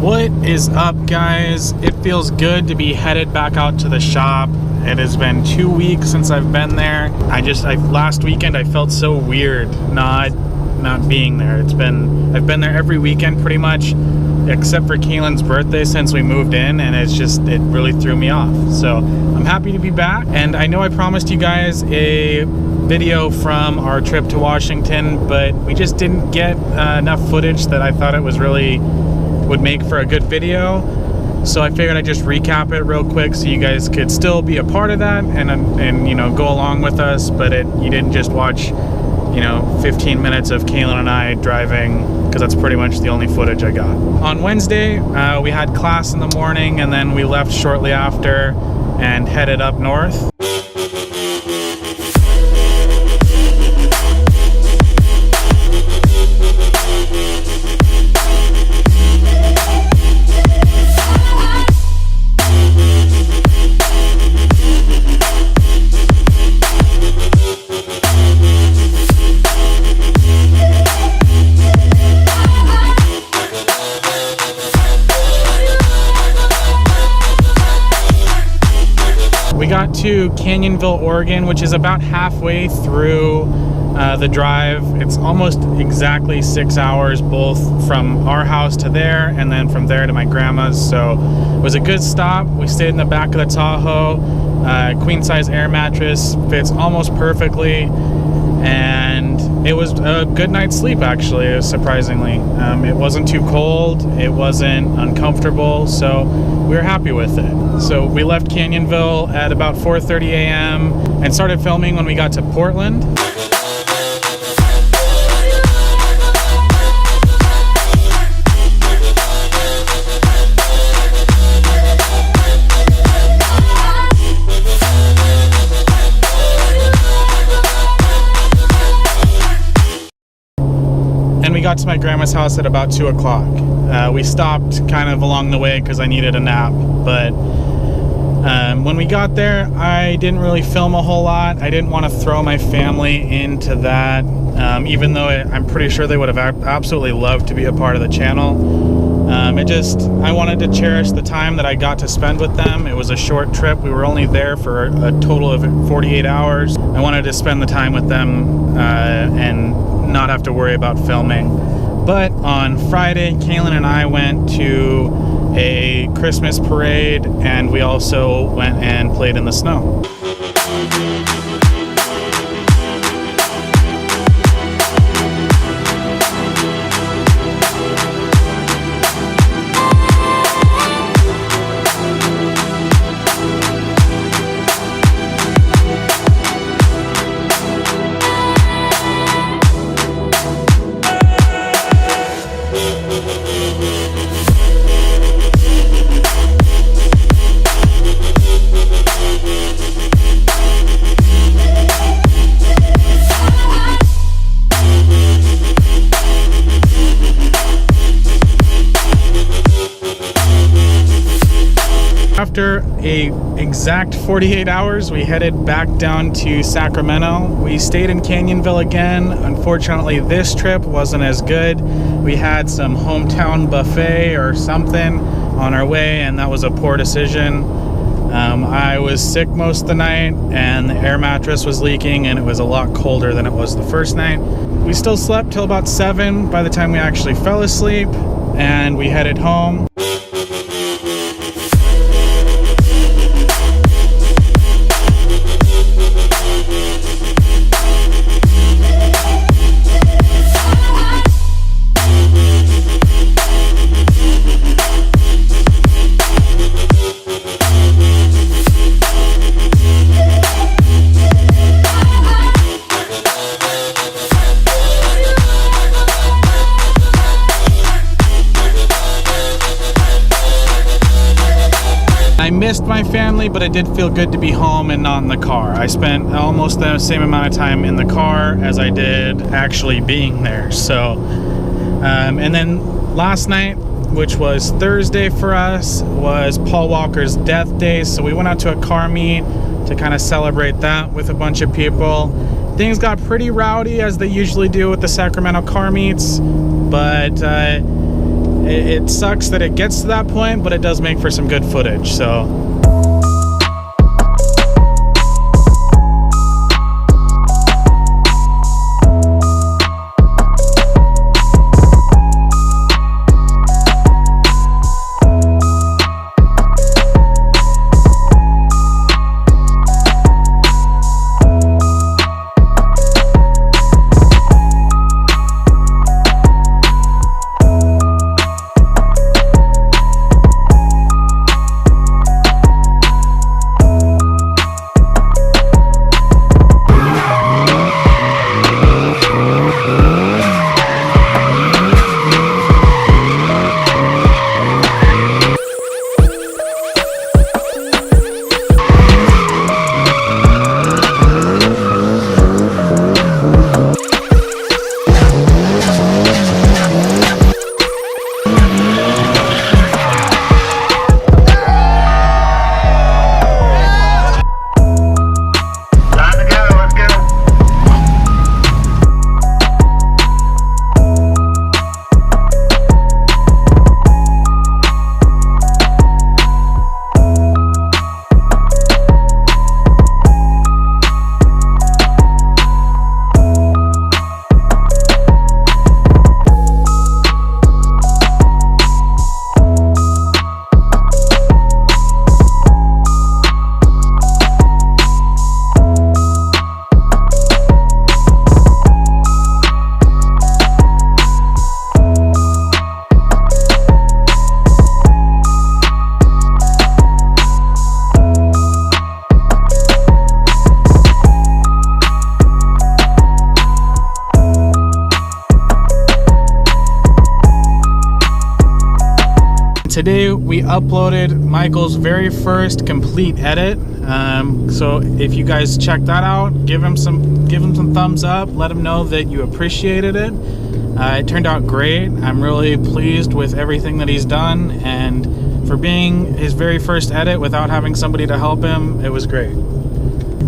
What is up, guys? It feels good to be headed back out to the shop. It has been 2 weeks since I've been there. Last weekend I felt so weird not being there. I've been there every weekend pretty much, except for Kaylin's birthday since we moved in, and it really threw me off. So I'm happy to be back, and I know I promised you guys a video from our trip to Washington, but we just didn't get enough footage that I thought it would make for a good video. So I figured I'd just recap it real quick so you guys could still be a part of that and you know, go along with us, but you didn't just watch 15 minutes of Kaylin and I driving, because that's pretty much the only footage I got. On Wednesday, we had class in the morning, and then we left shortly after and headed up north. We got to Canyonville, Oregon, which is about halfway through the drive. It's almost exactly 6 hours, both from our house to there and then from there to my grandma's. So it was a good stop. We stayed in the back of the Tahoe. Queen size air mattress, fits almost perfectly, and it was a good night's sleep, actually, surprisingly. It wasn't too cold, it wasn't uncomfortable, so we were happy with it. So we left Canyonville at about 4:30 a.m. and started filming when we got to Portland. We got to my grandma's house at about 2 o'clock. We stopped kind of along the way because I needed a nap, but when we got there, I didn't really film a whole lot. I didn't want to throw my family into that, even though I'm pretty sure they would have absolutely loved to be a part of the channel. I wanted to cherish the time that I got to spend with them. It was a short trip. We were only there for a total of 48 hours. I wanted to spend the time with them and not have to worry about filming. But on Friday, Kaylin and I went to a Christmas parade, and we also went and played in the snow. After an exact 48 hours, we headed back down to Sacramento. We stayed in Canyonville again. Unfortunately, this trip wasn't as good. We had some hometown buffet or something on our way, and that was a poor decision. I was sick most of the night, and the air mattress was leaking, and it was a lot colder than it was the first night. We still slept till about 7 by the time we actually fell asleep, and we headed home. I missed my family, but it did feel good to be home and not in the car. I spent almost the same amount of time in the car as I did actually being there. So, and then last night, which was Thursday for us, was Paul Walker's death day. So we went out to a car meet to kind of celebrate that with a bunch of people. Things got pretty rowdy, as they usually do with the Sacramento car meets, but it sucks that it gets to that point, but it does make for some good footage. So today we uploaded Michael's very first complete edit. So if you guys check that out, give him some thumbs up, let him know that you appreciated it. It turned out great. I'm really pleased with everything that he's done, and for being his very first edit without having somebody to help him, it was great.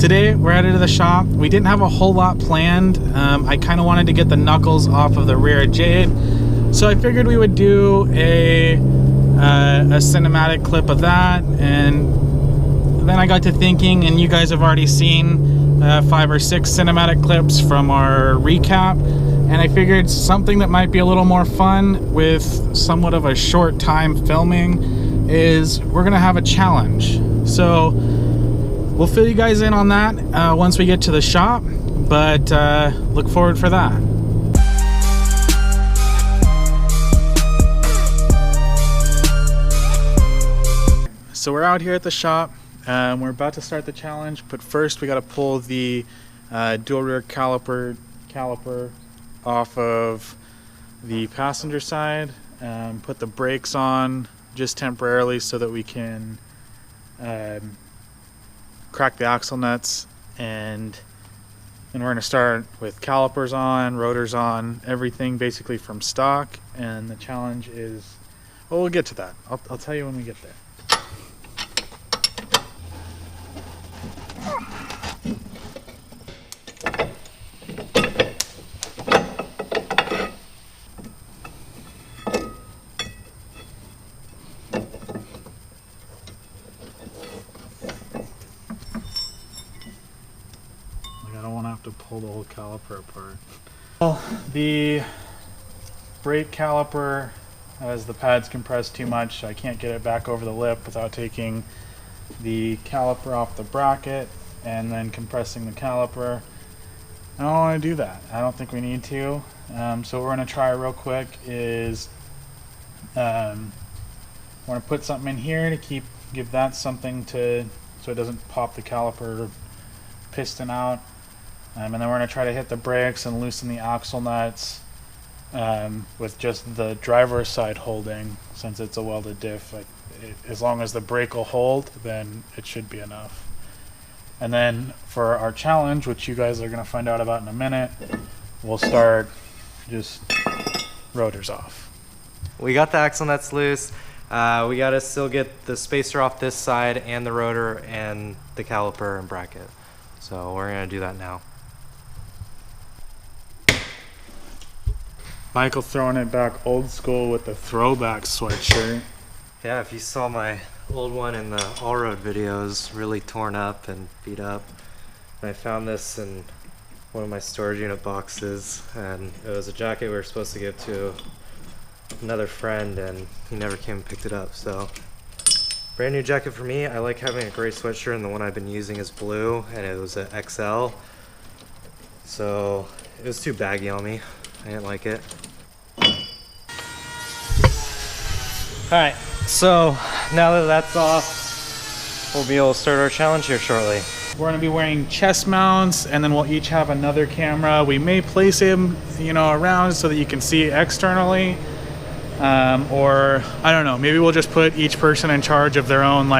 Today we're headed to the shop. We didn't have a whole lot planned. I kind of wanted to get the knuckles off of the rear Jade, so I figured we would do a cinematic clip of that. And then I got to thinking, and you guys have already seen 5 or 6 cinematic clips from our recap, and I figured something that might be a little more fun with somewhat of a short time filming is we're gonna have a challenge. So we'll fill you guys in on that once we get to the shop, but look forward for that. So we're out here at the shop. We're about to start the challenge, but first we got to pull the dual rear caliper off of the passenger side, put the brakes on just temporarily so that we can crack the axle nuts, and we're going to start with calipers on, rotors on, everything basically from stock. And the challenge is, well, we'll get to that. I'll tell you when we get there. To pull the whole caliper apart. Well, the brake caliper, as the pads compress too much, I can't get it back over the lip without taking the caliper off the bracket and then compressing the caliper. I don't want to do that. I don't think we need to. So what we're going to try real quick is I want to put something in here to give that something to, so it doesn't pop the caliper piston out. And then we're going to try to hit the brakes and loosen the axle nuts with just the driver's side holding, since it's a welded diff. As long as the brake will hold, then it should be enough. And then for our challenge, which you guys are going to find out about in a minute, we'll start just rotors off. We got the axle nuts loose. We got to still get the spacer off this side and the rotor and the caliper and bracket. So we're going to do that now. Michael throwing it back old school with the throwback sweatshirt. Yeah, if you saw my old one in the all-road videos, really torn up and beat up. And I found this in one of my storage unit boxes, and it was a jacket we were supposed to give to another friend, and he never came and picked it up. So brand new jacket for me. I like having a gray sweatshirt, and the one I've been using is blue, and it was an XL. So it was too baggy on me. I didn't like it. Alright, so now that that's off, we'll be able to start our challenge here shortly. We're gonna be wearing chest mounts, and then we'll each have another camera. We may place him, around so that you can see externally. Or I don't know, maybe we'll just put each person in charge of their own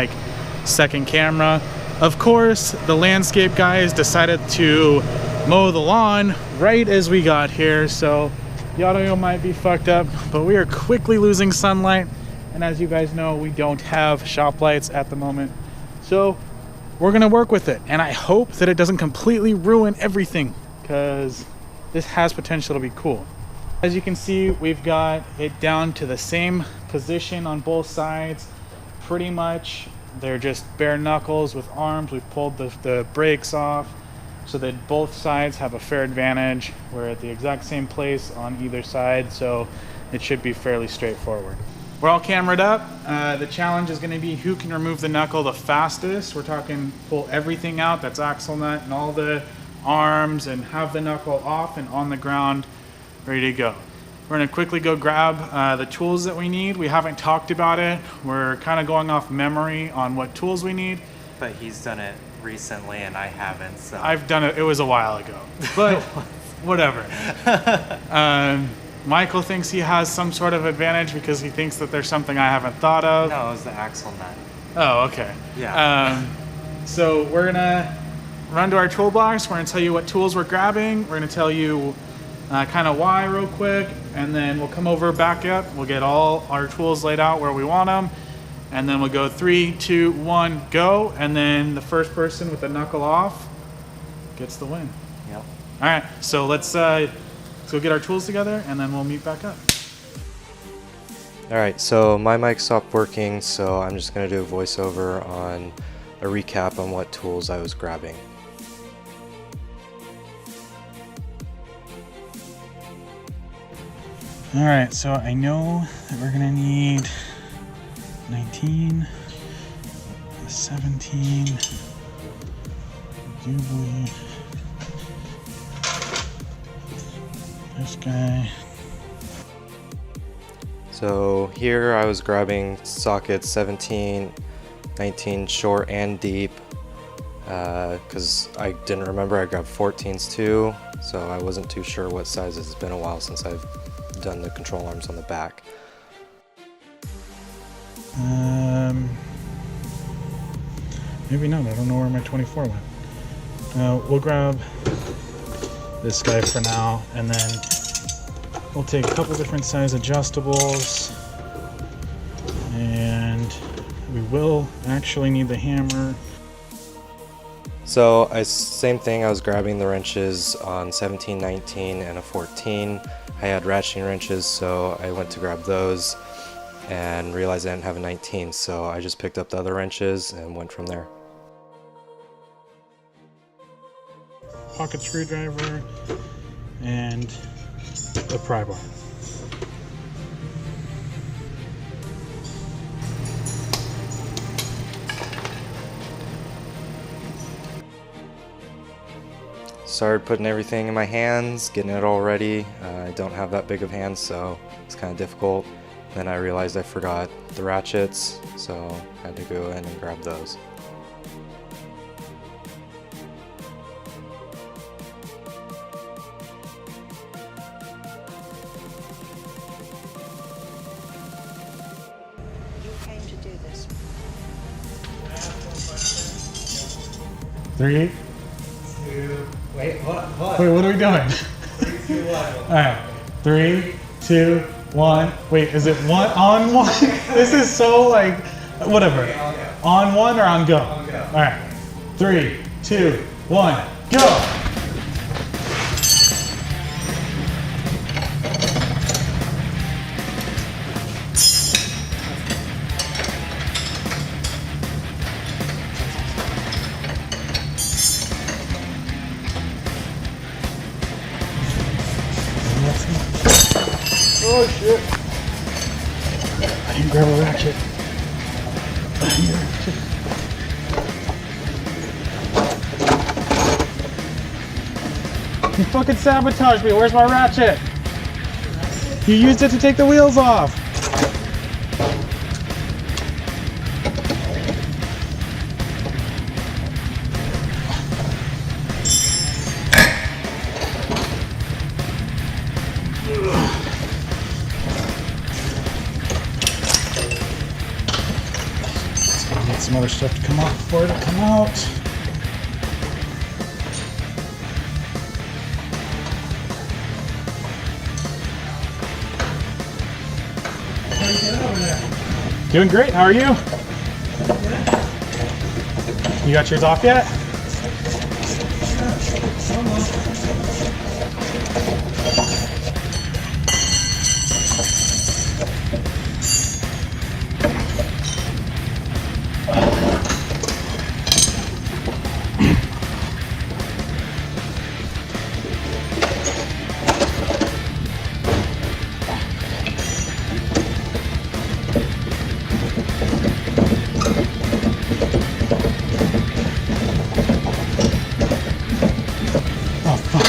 second camera. Of course, the landscape guys decided to mow the lawn right as we got here, so the audio might be fucked up, but we are quickly losing sunlight, and as you guys know, we don't have shop lights at the moment, so we're gonna work with it, and I hope that it doesn't completely ruin everything, because this has potential to be cool. As you can see, we've got it down to the same position on both sides. Pretty much, they're just bare knuckles with arms. We've pulled the brakes off so that both sides have a fair advantage. We're at the exact same place on either side, so it should be fairly straightforward. We're all cameraed up. The challenge is gonna be who can remove the knuckle the fastest. We're talking pull everything out, that's axle nut and all the arms, and have the knuckle off and on the ground, ready to go. We're gonna quickly go grab the tools that we need. We haven't talked about it. We're kind of going off memory on what tools we need. But he's done it recently and I haven't, so. I've done it, it was a while ago, but whatever. Michael thinks he has some sort of advantage because he thinks that there's something I haven't thought of. No, it was the axle nut. Oh, okay. Yeah. So we're gonna run to our toolbox. We're gonna tell you what tools we're grabbing. We're gonna tell you kind of why real quick, and then we'll come over back up. We'll get all our tools laid out where we want them, and then we'll go 3, 2, 1, go, and then the first person with the knuckle off gets the win. Yep. All right, so let's go get our tools together, and then we'll meet back up. All right, so my mic stopped working, so I'm just gonna do a voiceover on a recap on what tools I was grabbing. All right, so I know that we're gonna need 19, 17, I do believe this guy. So here I was grabbing sockets 17, 19 short and deep, because I didn't remember I grabbed 14s too, so I wasn't too sure what sizes. It's been a while since I've done the control arms on the back. Maybe not. I don't know where my 24 went. We'll grab this guy for now, and then we'll take a couple different size adjustables, and we will actually need the hammer. So same thing, I was grabbing the wrenches on 17, 19, and a 14. I had ratcheting wrenches, so I went to grab those and realized I didn't have a 19, so I just picked up the other wrenches and went from there. Pocket screwdriver and a pry bar. Started putting everything in my hands, getting it all ready. I don't have that big of hands, so it's kind of difficult. Then I realized I forgot the ratchets, so I had to go in and grab those. You came to do this. 3, 2, wait, what? Wait, what are we doing? 3, 2, 1. Alright, 3, 2, 1. Wait, is it one on one? This is so like, whatever. Okay, on one or on go? On go. Alright, 3, 2, 1, go! Oh shit. I didn't grab a ratchet. You fucking sabotaged me. Where's my ratchet? You used it to take the wheels off. Get some other stuff to come off before it'll come out. Doing great. How are you? You got yours off yet? Oh, fuck.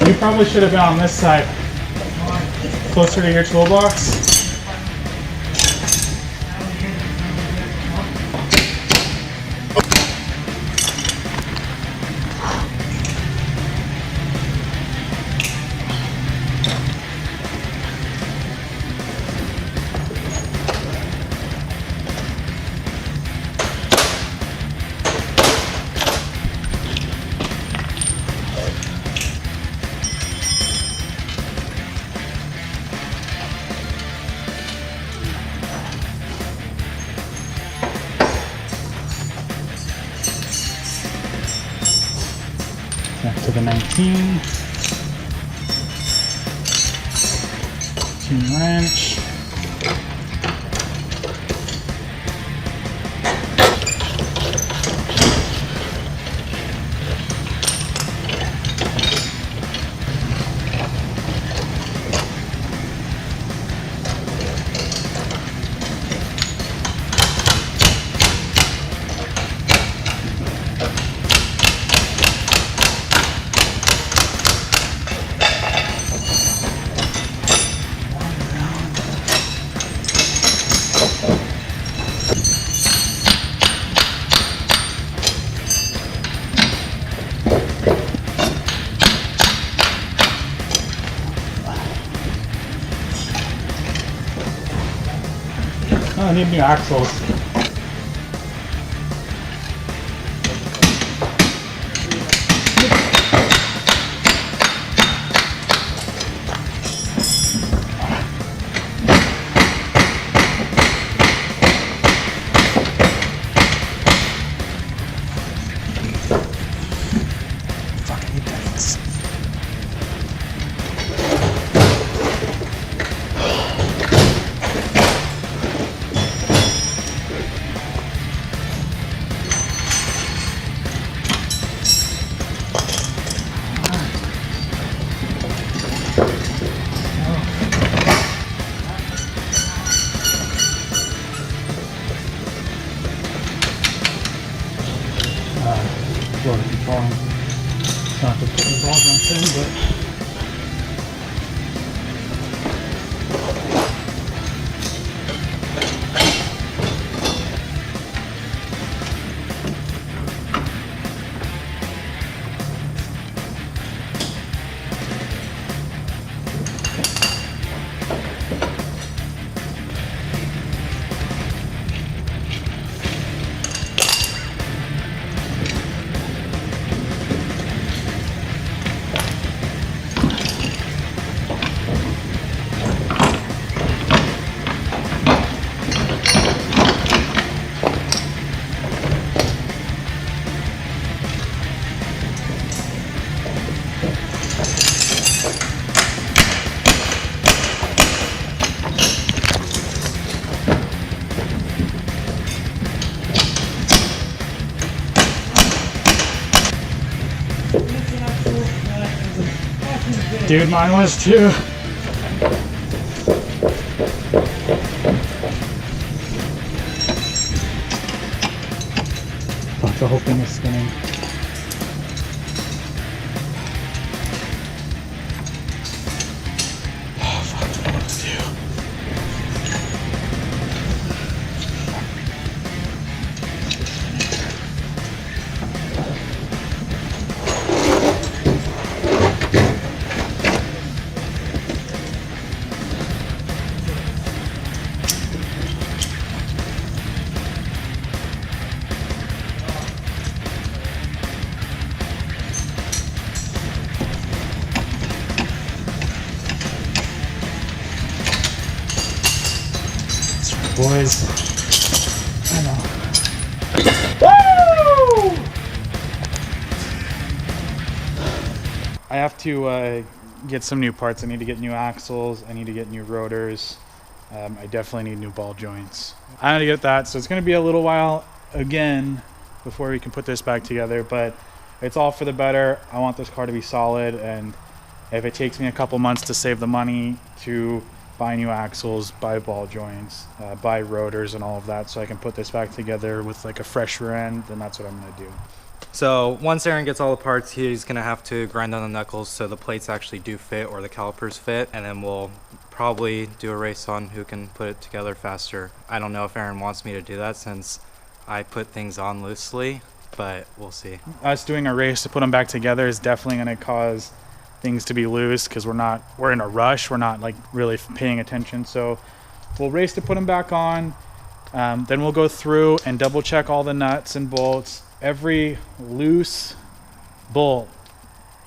You probably should have been on this side, closer to your toolbox. Back to the 19. Team wrench. Oh, I need new axles. Fucking idiots. Going to be falling. Not to put the ball joints in, but. Dude, mine was too. Fuck, the whole thing is spinning. Oh, fuck, I don't know what to do. Boys, I know. Woo! I have to get some new parts. I need to get new axles. I need to get new rotors. I definitely need new ball joints. I need to get that, so it's going to be a little while again before we can put this back together, but it's all for the better. I want this car to be solid, and if it takes me a couple months to save the money to buy new axles, buy ball joints, buy rotors and all of that so I can put this back together with like a fresh rear end, then that's what I'm going to do. So once Aaron gets all the parts, he's going to have to grind on the knuckles so the plates actually do fit or the calipers fit, and then we'll probably do a race on who can put it together faster. I don't know if Aaron wants me to do that since I put things on loosely, but we'll see. Us doing a race to put them back together is definitely going to cause things to be loose because we're in a rush. We're not like really paying attention. So we'll race to put them back on. Then we'll go through and double check all the nuts and bolts. Every loose bolt,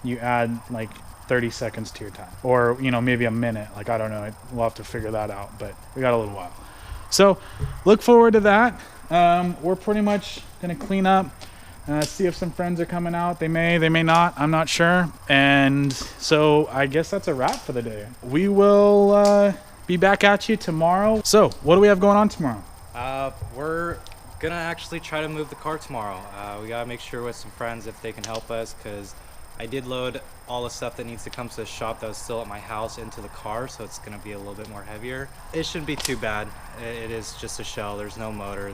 you add like 30 seconds to your time, or maybe a minute. Like, I don't know. We'll have to figure that out, but we got a little while. So look forward to that. We're pretty much gonna clean up. See if some friends are coming out. They may not. I'm not sure. And so I guess that's a wrap for the day. We will be back at you tomorrow. So what do we have going on tomorrow? We're gonna actually try to move the car tomorrow. We gotta make sure with some friends if they can help us, because I did load all the stuff that needs to come to the shop that was still at my house into the car, so it's gonna be a little bit more heavier. It shouldn't be too bad. It is just a shell. There's no motor.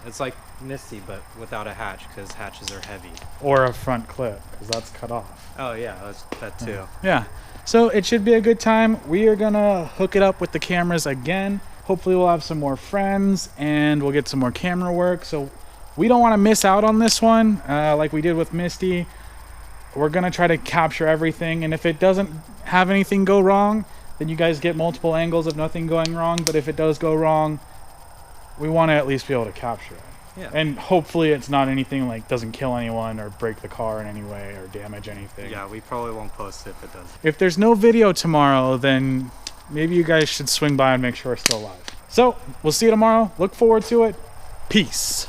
It's like Misty, but without a hatch, because hatches are heavy. Or a front clip, because that's cut off. Oh yeah, that too. Yeah. So it should be a good time. We are gonna hook it up with the cameras again. Hopefully we'll have some more friends and we'll get some more camera work. So we don't want to miss out on this one like we did with Misty. We're gonna try to capture everything, and if it doesn't have anything go wrong, then you guys get multiple angles of nothing going wrong. But if it does go wrong, we want to at least be able to capture it. Yeah. And hopefully it's not anything like doesn't kill anyone or break the car in any way or damage anything. Yeah, we probably won't post it if it does. If there's no video tomorrow, then maybe you guys should swing by and make sure we're still alive. So we'll see you tomorrow. Look forward to it. Peace.